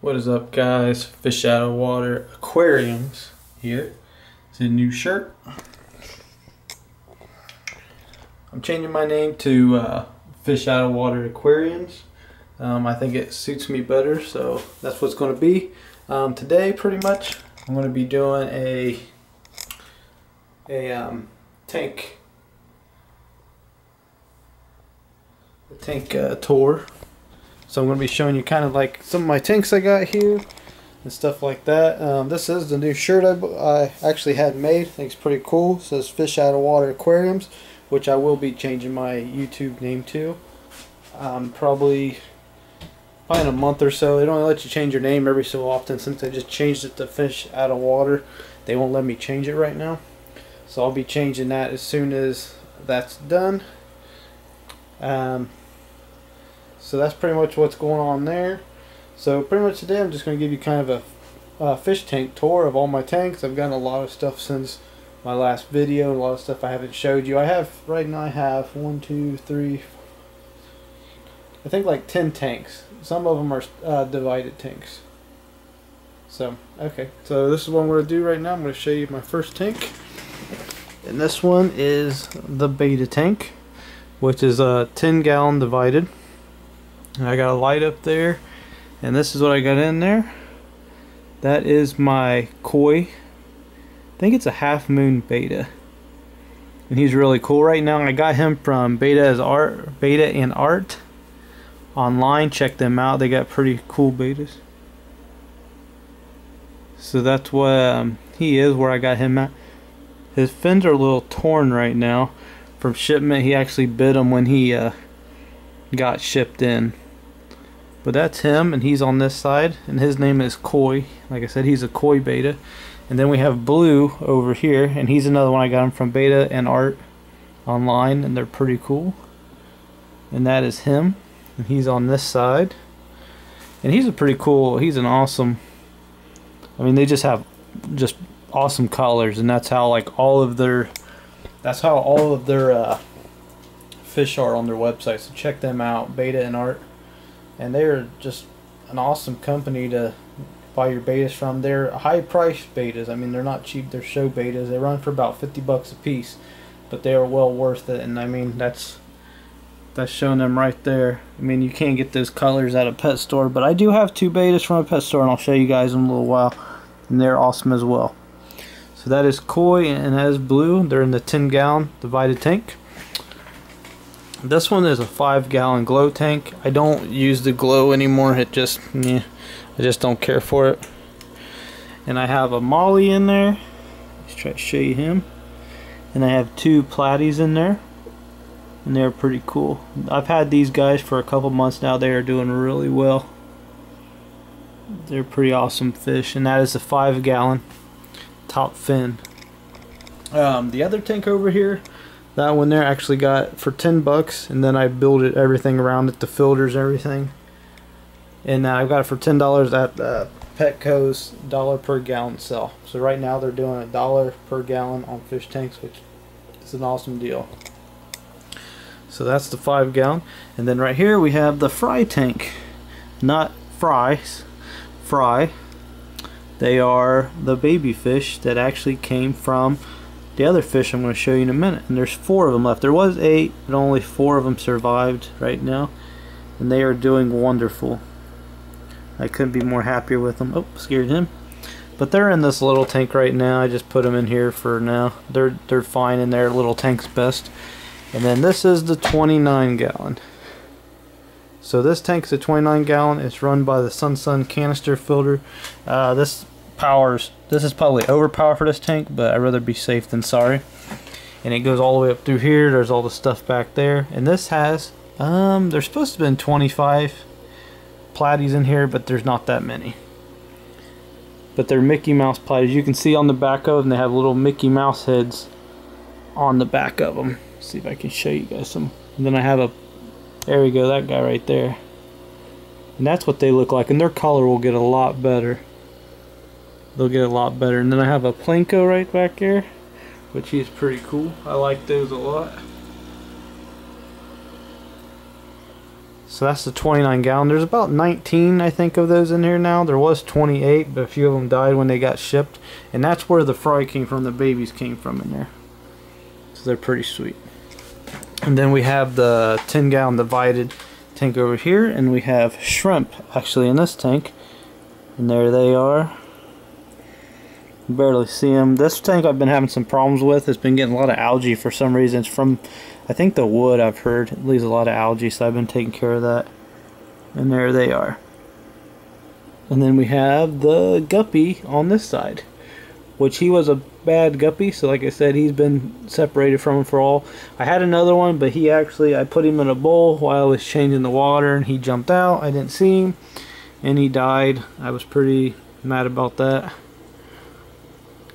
What is up, guys? Fish Out of Water Aquariums here. It's a new shirt. I'm changing my name to Fish Out of Water Aquariums. I think it suits me better, so that's what's going to be. Today, pretty much, I'm going to be doing a tank tour. So I'm going to be showing you kind of like some of my tanks I got here and stuff like that. This is the new shirt I actually had made. I think it's pretty cool. It says Fish Out of Water Aquariums, which I will be changing my YouTube name to. Probably in a month or so. They don't let you change your name every so often. Since they just changed it to Fish Out of Water, they won't let me change it right now. So I'll be changing that as soon as that's done. So that's pretty much what's going on there. So pretty much today I'm just going to give you kind of a fish tank tour of all my tanks. I've gotten a lot of stuff since my last video, and a lot of stuff I haven't showed you. Right now I have 1, 2, 3, I think like 10 tanks. Some of them are divided tanks. So okay, so this is what I'm going to do right now. I'm going to show you my first tank, and this one is the beta tank, which is a 10-gallon divided. And I got a light up there, and this is what I got in there. That is my koi. I think it's a half moon beta, and he's really cool right now. I got him from Beta and Art online. Check them out, they got pretty cool betas. So that's what he is, where I got him at. His fins are a little torn right now from shipment. He actually bit them when he got shipped in. But that's him, and he's on this side, and his name is Koi. Like I said, he's a koi beta. And then we have Blue over here, and he's another one I got him from Beta and Art online, and they're pretty cool. And that is him, and he's on this side. And he's he's an awesome, I mean, they just have just awesome colors, and that's how like all of their fish are on their website. So check them out, Beta and Art. And they're just an awesome company to buy your betas from. They're high priced betas. I mean, they're not cheap. They're show betas. They run for about 50 bucks a piece, but they are well worth it. And I mean, that's showing them right there. I mean, you can't get those colors at a pet store, but I do have 2 betas from a pet store, and I'll show you guys in a little while, and they're awesome as well. So that is Koi, and that is Blue. They're in the 10-gallon divided tank. This one is a 5-gallon glow tank. I don't use the glow anymore. It just, I just don't care for it. And I have a molly in there. Let's try to show you him. And I have 2 platies in there, and they're pretty cool. I've had these guys for a couple months now. They are doing really well. They're pretty awesome fish, and that is a 5-gallon top fin. The other tank over here, that one there, actually got for 10 bucks, and then I built everything around it, the filters, everything. And I got it for $10 at Petco's $1 per gallon sale. So right now they're doing $1 per gallon on fish tanks, which is an awesome deal. So that's the 5-gallon. And then right here we have the fry tank. Not fries, fry. They are the baby fish that actually came from the other fish I'm going to show you in a minute. And there's 4 of them left. There was 8, but only 4 of them survived right now, and they are doing wonderful. I couldn't be more happier with them. Oh, scared him. But they're in this little tank right now. I just put them in here for now. They're fine in their little tank's best. And then this is the 29-gallon. So this tank is a 29-gallon. It's run by the Sun canister filter. This is probably overpower for this tank, but I'd rather be safe than sorry. And it goes all the way up through here. There's all the stuff back there, and this has there's supposed to have been 25 platies in here, but there's not that many. But they're Mickey Mouse platies. You can see on the back of them, they have little Mickey Mouse heads on the back of them. Let's see if I can show you guys some. And then I have there we go, that guy right there. And that's what they look like, and their color will get a lot better. They'll get a lot better. And then I have a Plinko right back here, which is pretty cool. I like those a lot. So that's the 29 gallon. There's about 19, I think, of those in here now. There was 28, but a few of them died when they got shipped. And that's where the fry came from, the babies came from in there. So they're pretty sweet. And then we have the 10 gallon divided tank over here, and we have shrimp actually in this tank. And there they are. You barely see them. This tank I've been having some problems with. It's been getting a lot of algae for some reason. It's from, I think, the wood. I've heard it leaves a lot of algae, so I've been taking care of that. And there they are. And then we have the guppy on this side, which he was a bad guppy, so like I said, he's been separated from him for all. I had another one, but he actually, I put him in a bowl while I was changing the water, and he jumped out. I didn't see him, and he died. I was pretty mad about that.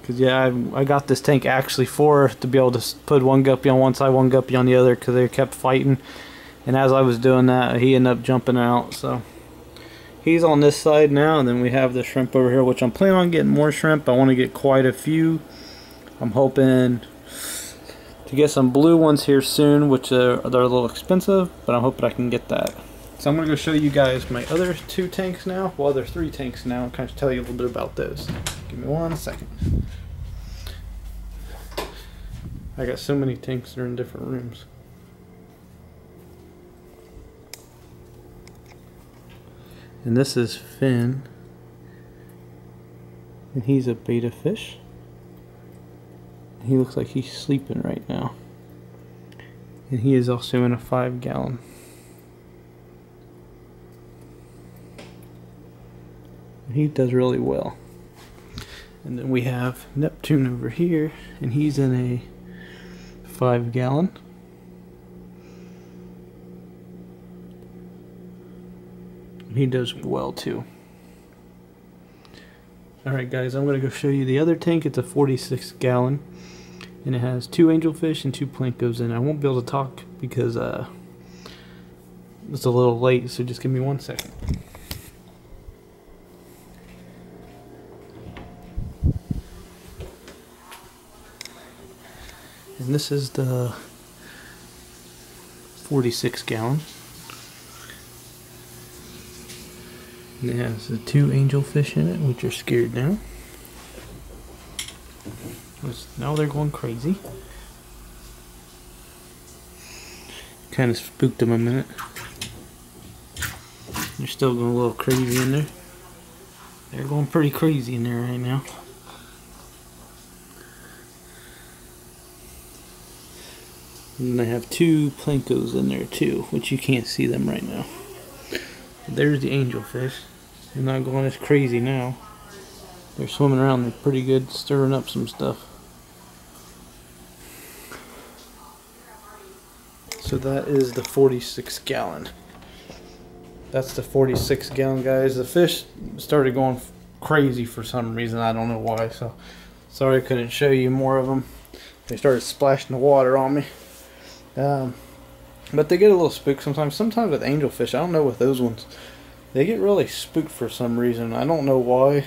Because yeah, I got this tank actually to be able to put one guppy on one side, one guppy on the other, because they kept fighting. And as I was doing that, he ended up jumping out. So he's on this side now, and then we have the shrimp over here, which I'm planning on getting more shrimp. I want to get quite a few. I'm hoping to get some blue ones here soon, which they're a little expensive, but I'm hoping I can get that. So I'm going to go show you guys my other 2 tanks now. Well, there's 3 tanks now. I'll kind of tell you a little bit about those. Give me 1 second. I got so many tanks that are in different rooms. And this is Finn. And he's a beta fish. He looks like he's sleeping right now. And he is also in a 5 gallon. He does really well. And then we have Neptune over here, and he's in a 5 gallon. He does well too. Alright guys, I'm going to go show you the other tank. It's a 46 gallon, and it has 2 angelfish and 2 plankos in it. I won't be able to talk because it's a little late, so just give me 1 second. And this is the 46 gallon. And it has the 2 angelfish in it, which are scared now. Now they're going crazy. Kind of spooked them a minute. They're still going a little crazy in there. They're going pretty crazy in there right now. And they have 2 plankos in there too, which you can't see them right now. There's the angelfish. They're not going as crazy now. They're swimming around. They're pretty good, stirring up some stuff. So that is the 46 gallon. That's the 46 gallon, guys. The fish started going crazy for some reason. I don't know why. So sorry I couldn't show you more of them. They started splashing the water on me. But they get a little spooked sometimes. Sometimes with angelfish, I don't know with those ones. They get really spooked for some reason. I don't know why.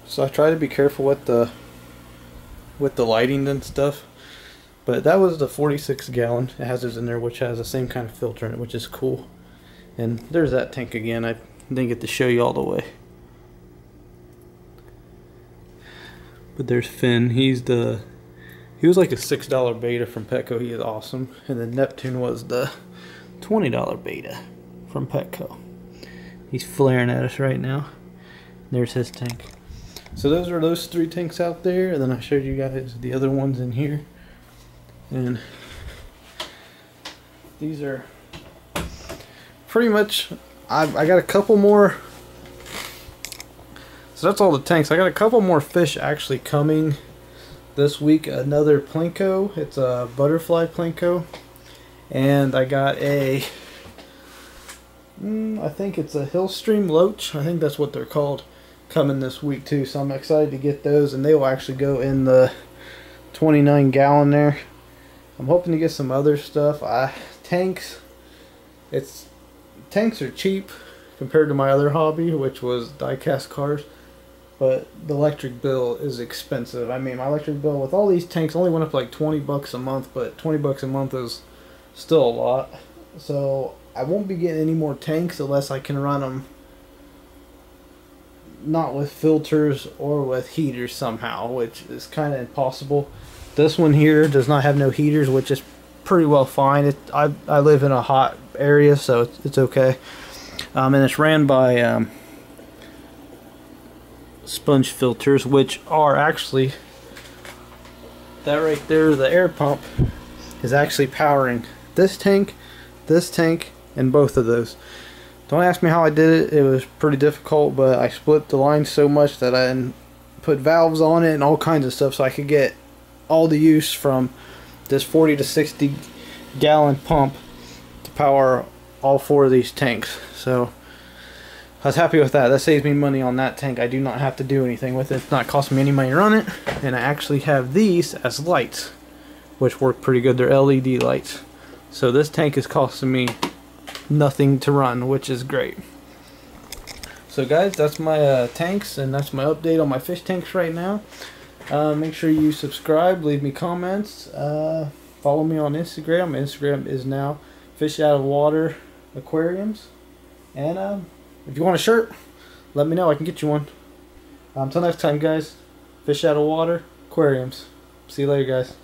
So I try to be careful with the lighting and stuff. But that was the 46 gallon. It has those in there, which has the same kind of filter in it, which is cool. And there's that tank again. I didn't get to show you all the way. But there's Finn. He was like a $6 beta from Petco. He is awesome. And then Neptune was the $20 beta from Petco. He's flaring at us right now. There's his tank. So those are those 3 tanks out there. And then I showed you guys the other ones in here. And these are pretty much, I got a couple more. So that's all the tanks. I got a couple more fish actually coming this week. Another Plinko. It's a butterfly Plinko. And I got a, I think it's a Hillstream Loach. I think that's what they're called, coming this week too. So I'm excited to get those, and they will actually go in the 29 gallon there. I'm hoping to get some other stuff. Tanks are cheap compared to my other hobby, which was die-cast cars. But the electric bill is expensive. I mean, my electric bill with all these tanks only went up like 20 bucks a month, but 20 bucks a month is still a lot. So I won't be getting any more tanks unless I can run them not with filters or with heaters somehow, which is kind of impossible. This one here does not have no heaters, which is pretty well fine. I live in a hot area, so it's okay. And it's ran by sponge filters, which are actually, that right there, the air pump is actually powering this tank, and both of those. Don't ask me how I did it. It was pretty difficult, but I split the line so much that I put valves on it and all kinds of stuff so I could get all the use from this 40 to 60 gallon pump to power all 4 of these tanks. So I was happy with that. That saves me money on that tank. I do not have to do anything with it. It's not costing me any money to run it. And I actually have these as lights, which work pretty good. They're LED lights. So this tank is costing me nothing to run, which is great. So guys, that's my tanks, and that's my update on my fish tanks right now. Make sure you subscribe, leave me comments, follow me on Instagram. My Instagram is now Fish Out of Water Aquariums, and if you want a shirt, let me know. I can get you one. Until next time, guys, Fish Out of Water Aquariums. See you later, guys.